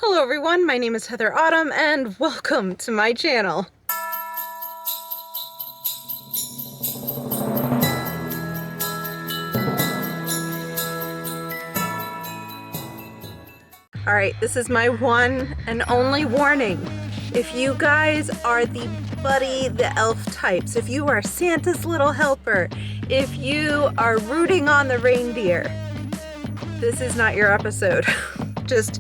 Hello everyone, my name is Heather Autumn and welcome to my channel. Alright, this is my one and only warning. If you guys are the Buddy the Elf types, if you are Santa's little helper, if you are rooting on the reindeer, this is not your episode.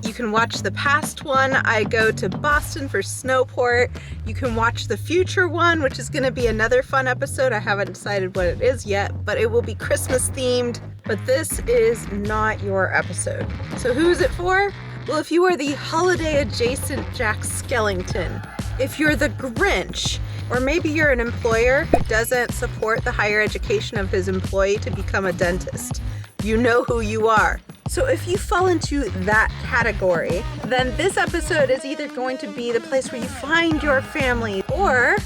You can watch the past one. I go to Boston for Snowport. You can watch the future one, which is going to be another fun episode. I haven't decided what it is yet, but it will be Christmas themed. But this is not your episode. So who is it for? Well, if you are the holiday adjacent Jack Skellington, if you're the Grinch, or maybe you're an employer who doesn't support the higher education of his employee to become a dentist, you know who you are. So if you fall into that category, then this episode is either going to be the place where you find your family, or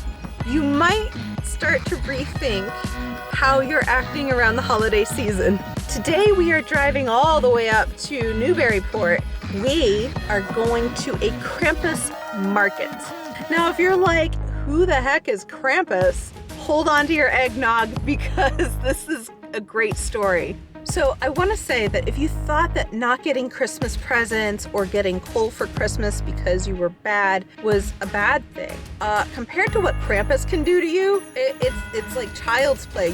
you might start to rethink how you're acting around the holiday season. Today we are driving all the way up to Newburyport. We are going to a Krampus Market. Now if you're like, who the heck is Krampus? Hold on to your eggnog because this is a great story. So I want to say that if you thought that not getting Christmas presents or getting coal for Christmas because you were bad was a bad thing, compared to what Krampus can do to you, it's like child's play.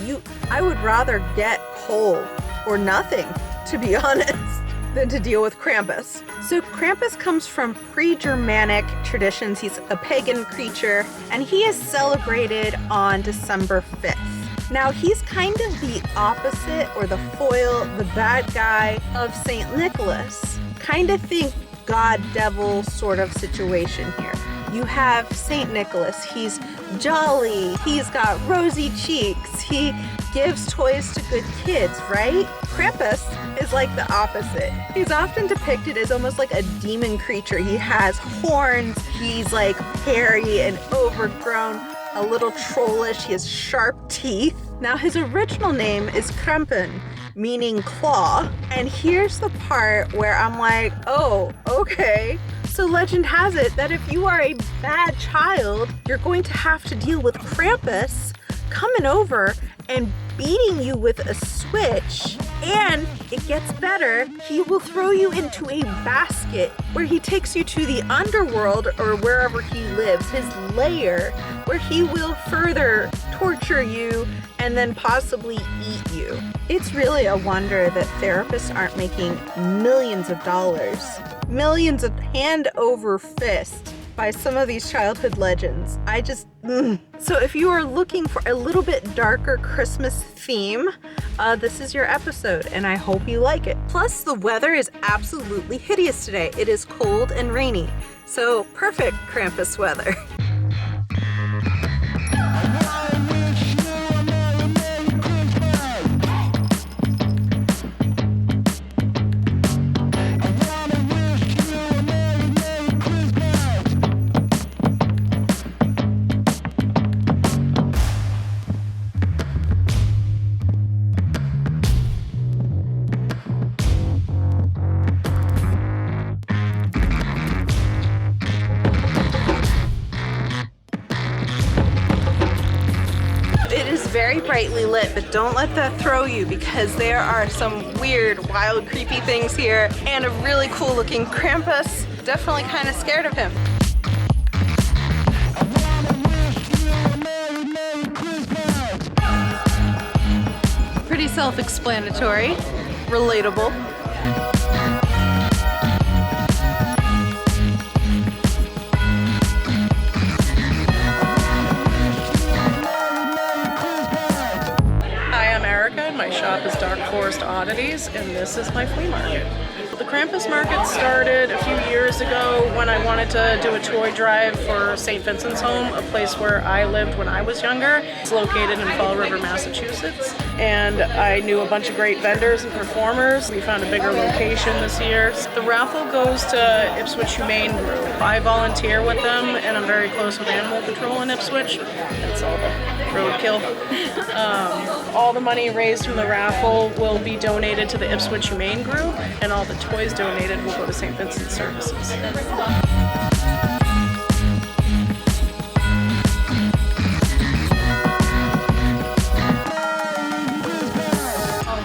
I would rather get coal or nothing, to be honest, than to deal with Krampus. So Krampus comes from pre-Germanic traditions. He's a pagan creature, and he is celebrated on December 5th. Now, he's kind of the opposite, or the foil, the bad guy of St. Nicholas. Kind of think God-devil sort of situation here. You have St. Nicholas. He's jolly. He's got rosy cheeks. He gives toys to good kids, right? Krampus is like the opposite. He's often depicted as almost like a demon creature. He has horns. He's like hairy and overgrown, a little trollish. He has sharp teeth. Now his original name is Krampen, meaning claw. And here's the part where I'm like, oh, okay. So legend has it that if you are a bad child, you're going to have to deal with Krampus coming over and beating you with a switch. And it gets better, he will throw you into a basket where he takes you to the underworld, or wherever he lives, his lair, where he will further torture you and then possibly eat you. It's really a wonder that therapists aren't making millions of dollars, millions of hand over fist by some of these childhood legends. So if you are looking for a little bit darker Christmas theme, this is your episode, and I hope you like it. Plus, the weather is absolutely hideous today. It is cold and rainy, so perfect Krampus weather. Very brightly lit, but don't let that throw you, because there are some weird, wild, creepy things here, and a really cool looking Krampus. Definitely kind of scared of him. Pretty self-explanatory, relatable. My shop is Dark Forest Oddities, and this is my flea market. The Krampus Market started a few years ago when I wanted to do a toy drive for St. Vincent's Home, a place where I lived when I was younger. It's located in Fall River, Massachusetts, and I knew a bunch of great vendors and performers. We found a bigger location this year. The raffle goes to Ipswich Humane Group. I volunteer with them, and I'm very close with Animal Control in Ipswich. That's all. roadkill. All the money raised from the raffle will be donated to the Ipswich Humane Group, and all the toys donated will go to St. Vincent's Services.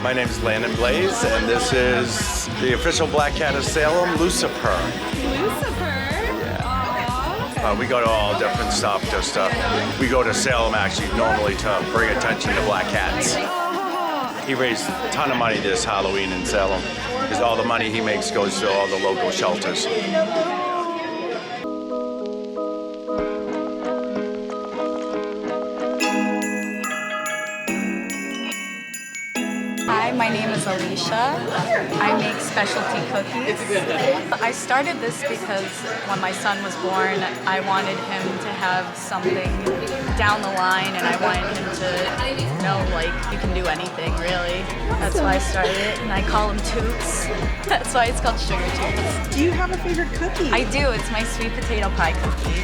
My name is Landon Blaze, and this is the official Black Cat of Salem, Lucifer. Lucifer? Yeah. We go to all different stuff, we go to Salem actually normally to bring attention to black cats. He raised a ton of money this Halloween in Salem, because all the money he makes goes to all the local shelters. Hi, my name is Alicia. I make specialty cookies. I started this because when my son was born, I wanted him to have something down the line, and I wanted him to know, like, you can do anything, really. That's why I started it, and I call them Toots. That's why it's called Sugar Toots. Do you have a favorite cookie? I do. It's my sweet potato pie cookie.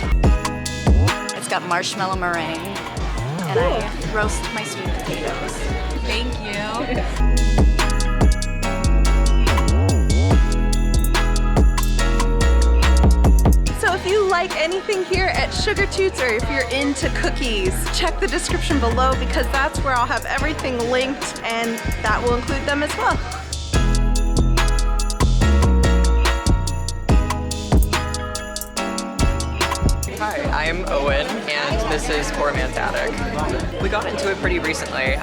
It's got marshmallow meringue, and I roast my sweet potatoes. Thank you. So if you like anything here at Sugar Toots, or if you're into cookies, check the description below, because that's where I'll have everything linked, and that will include them as well. Hi, I'm Owen, and this is Poor Man's Attic. We got into it pretty recently.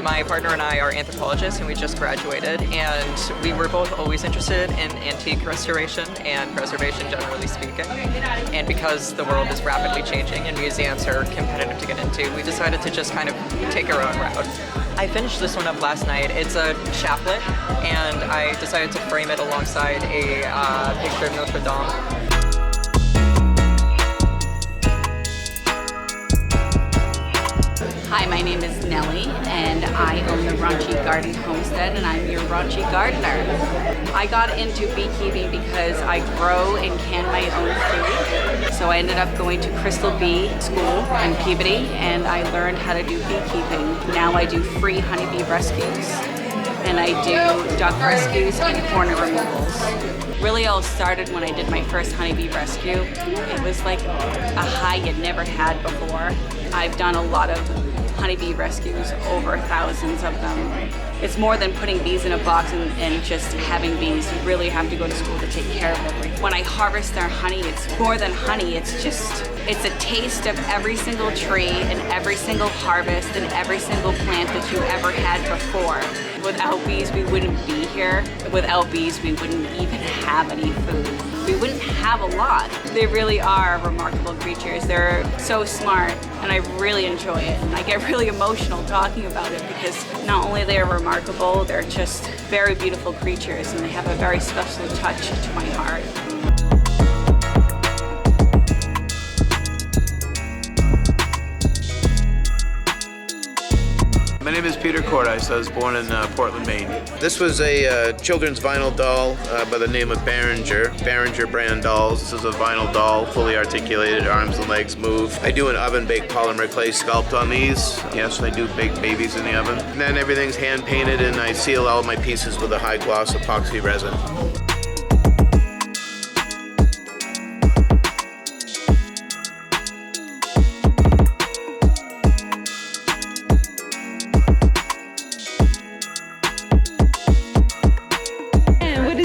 My partner and I are anthropologists, and we just graduated, and we were both always interested in antique restoration and preservation, generally speaking. And because the world is rapidly changing and museums are competitive to get into, we decided to just kind of take our own route. I finished this one up last night. It's a chaplet, and I decided to frame it alongside a picture of Notre Dame. Hi, my name is Nellie, and I own the Raunchy Garden Homestead, and I'm your raunchy gardener. I got into beekeeping because I grow and can my own food. So I ended up going to Crystal Bee School in Peabody, and I learned how to do beekeeping. Now I do free honeybee rescues, and I do duck rescues and corner removals. Really all started when I did my first honeybee rescue. It was like a high you'd never had before. I've done a lot of honeybee rescues, over thousands of them. It's more than putting bees in a box and just having bees. You really have to go to school to take care of everything. When I harvest their honey, it's more than honey. It's a taste of every single tree and every single harvest and every single plant that you ever had before. Without bees, we wouldn't be here. Without bees, we wouldn't even have any food. We wouldn't have a lot. They really are remarkable creatures. They're so smart, and I really enjoy it. And I get really emotional talking about it, because not only they're remarkable, they're just very beautiful creatures, and they have a very special touch to my heart. My name is Peter Cordice. I was born in Portland, Maine. This was a children's vinyl doll by the name of Behringer brand dolls. This is a vinyl doll, fully articulated, arms and legs move. I do an oven-baked polymer clay sculpt on these. Yes, I do bake babies in the oven. And then everything's hand-painted, and I seal all my pieces with a high-gloss epoxy resin.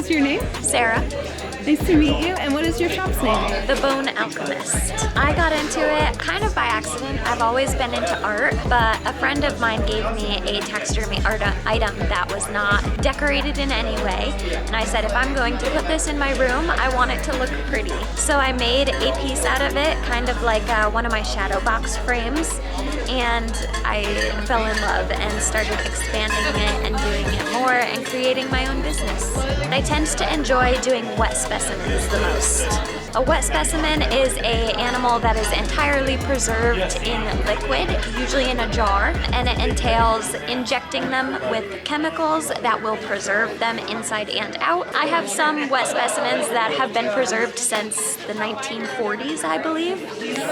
Your name? Sarah. Nice to meet you. And what is your shop's name? The Bone Alchemist. I got into it kind of by accident. I've always been into art, but a friend of mine gave me a taxidermy art item that was not decorated in any way. And I said, if I'm going to put this in my room, I want it to look pretty. So I made a piece out of it, kind of like one of my shadow box frames. And I fell in love and started expanding it and doing it more and creating my own business. I tend to enjoy doing wet specimens the most. A wet specimen is an animal that is entirely preserved in liquid, usually in a jar, and it entails injecting them with chemicals that will preserve them inside and out. I have some wet specimens that have been preserved since the 1940s, I believe,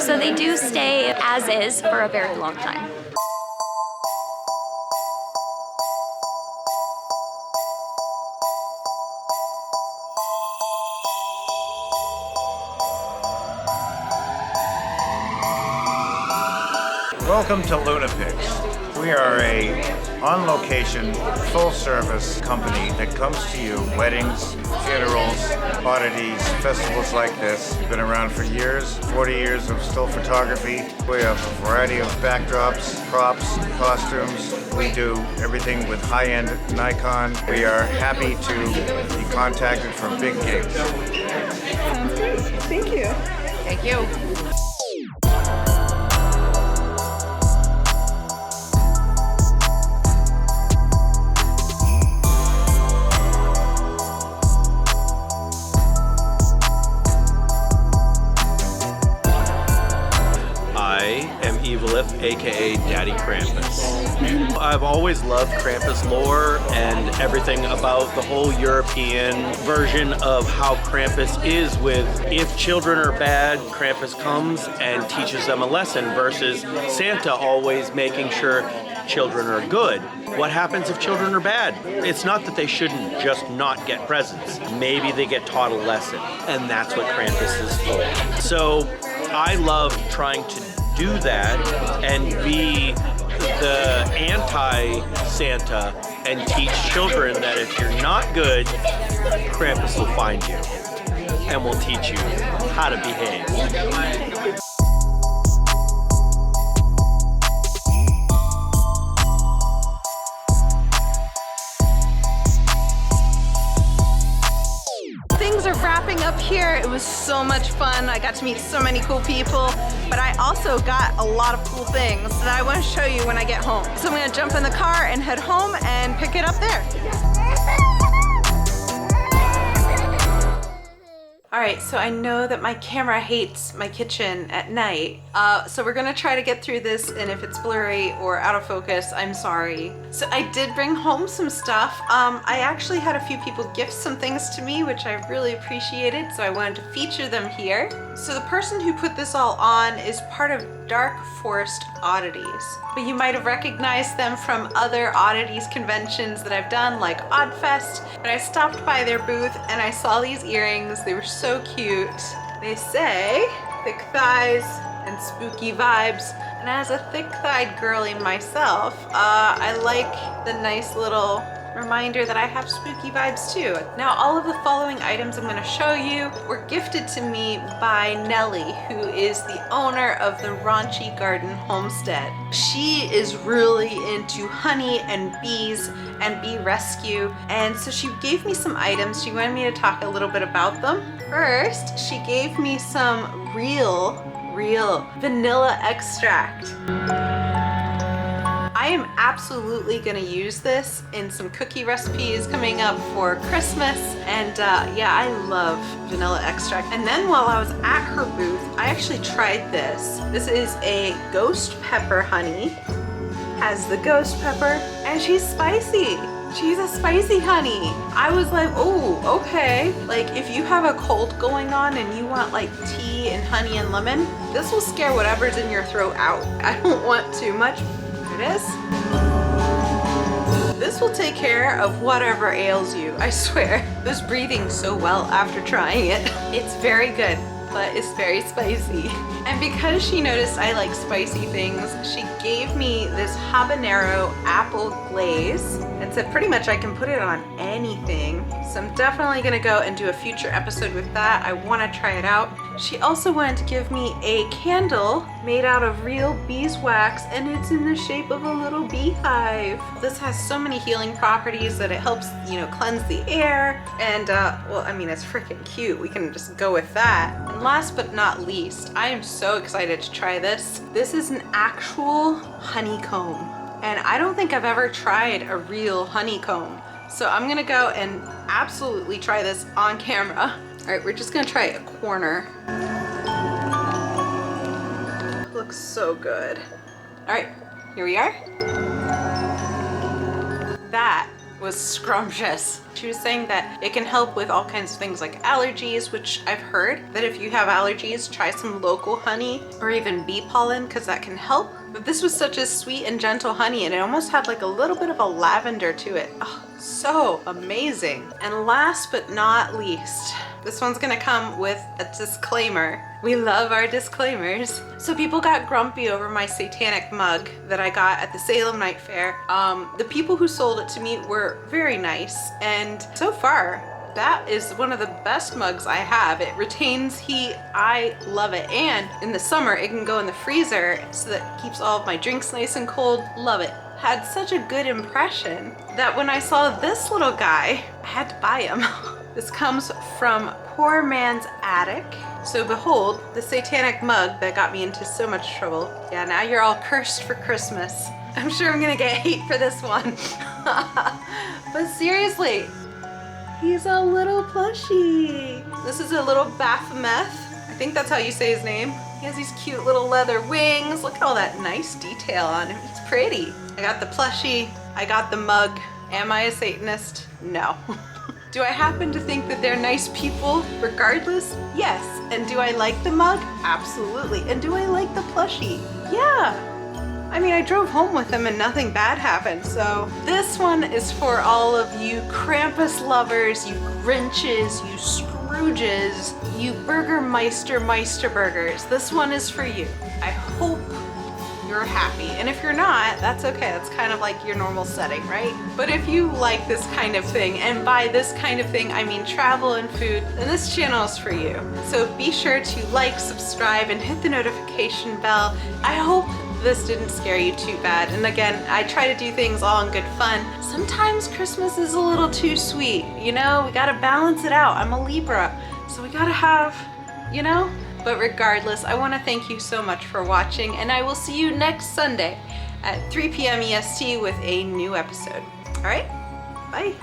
so they do stay as is for a very long time. Welcome to Lunapix. We are a on-location, full-service company that comes to you, weddings, funerals, oddities, festivals like this. We've been around for years, 40 years of still photography. We have a variety of backdrops, props, costumes. We do everything with high-end Nikon. We are happy to be contacted for big gigs. Sounds great. Thank you. Thank you. aka Daddy Krampus. I've always loved Krampus lore and everything about the whole European version of how Krampus is with if children are bad, Krampus comes and teaches them a lesson versus Santa always making sure children are good. What happens if children are bad? It's not that they shouldn't just not get presents. Maybe they get taught a lesson, and that's what Krampus is for. So I love trying to do that and be the anti-Santa and teach children that if you're not good, Krampus will find you and will teach you how to behave. Wrapping up here, it was so much fun. I got to meet so many cool people, but I also got a lot of cool things that I want to show you when I get home. So I'm going to jump in the car and head home and pick it up there. Alright, so I know that my camera hates my kitchen at night, so we're gonna try to get through this, and if it's blurry or out of focus, I'm sorry. So I did bring home some stuff. I actually had a few people gift some things to me, which I really appreciated, so I wanted to feature them here. So the person who put this all on is part of Dark Forest Oddities, but you might have recognized them from other oddities conventions that I've done, like Oddfest. But I stopped by their booth and I saw these earrings. They were so cute. They say thick thighs and spooky vibes, and as a thick-thighed girly myself, I like the nice little reminder that I have spooky vibes too. Now, all of the following items I'm going to show you were gifted to me by Nellie, who is the owner of the Raunchy Garden Homestead. She is really into honey and bees and bee rescue, and so she gave me some items. She wanted me to talk a little bit about them. First, she gave me some real vanilla extract. I am absolutely gonna use this in some cookie recipes coming up for Christmas, and yeah, I love vanilla extract. And then while I was at her booth, I actually tried this. This is a ghost pepper honey. Has the ghost pepper, and she's spicy. She's a spicy honey. I was like, oh, okay. Like, if you have a cold going on and you want like tea and honey and lemon, this will scare whatever's in your throat out. I don't want too much. It is. This will take care of whatever ails you, I swear. I was breathing so well after trying it. It's very good, but it's very spicy. And because she noticed I like spicy things, she gave me this habanero apple glaze and said pretty much I can put it on anything. So I'm definitely gonna go and do a future episode with that. I wanna try it out. She also wanted to give me a candle made out of real beeswax, and it's in the shape of a little beehive. This has so many healing properties that it helps, you know, cleanse the air, and well, I mean, it's freaking cute. We can just go with that. And last but not least, I am so excited to try this. This is an actual honeycomb, and I don't think I've ever tried a real honeycomb. So I'm gonna go and absolutely try this on camera. All right, we're just gonna try a corner. Looks so good. All right, here we are. That was scrumptious. She was saying that it can help with all kinds of things like allergies, which I've heard that if you have allergies, try some local honey or even bee pollen, because that can help. But this was such a sweet and gentle honey, and it almost had like a little bit of a lavender to it. Oh, so amazing. And last but not least, This one's gonna come with a disclaimer. We love our disclaimers. So people got grumpy over my satanic mug that I got at the Salem Night Fair. The people who sold it to me were very nice, and so far, that is one of the best mugs I have. It retains heat. I love it. And in the summer, it can go in the freezer so that it keeps all of my drinks nice and cold. Love it. Had such a good impression that when I saw this little guy, I had to buy him. This comes from Poor Man's Attic. So behold, the satanic mug that got me into so much trouble. Yeah, now you're all cursed for Christmas. I'm sure I'm gonna get hate for this one. But seriously, he's a little plushie. This is a little Baphomet. I think that's how you say his name. He has these cute little leather wings. Look at all that nice detail on him. He's pretty. I got the plushie. I got the mug. Am I a Satanist? No. Do I happen to think that they're nice people regardless? Yes. And do I like the mug? Absolutely. And do I like the plushie? Yeah. I mean, I drove home with them and nothing bad happened, so this one is for all of you Krampus lovers, you Grinches, you Scrooges, you Burgermeister Meisterburgers. This one is for you. I hope you're happy, and if you're not, that's okay. That's kind of like your normal setting, right? But if you like this kind of thing, and by this kind of thing I mean travel and food, then this channel is for you. So be sure to like, subscribe, and hit the notification bell. I hope this didn't scare you too bad. And again, I try to do things all in good fun. Sometimes Christmas is a little too sweet, you know? We gotta balance it out. I'm a Libra, so we gotta have, you know? But regardless, I wanna thank you so much for watching, and I will see you next Sunday at 3 p.m. EST with a new episode. All right, bye.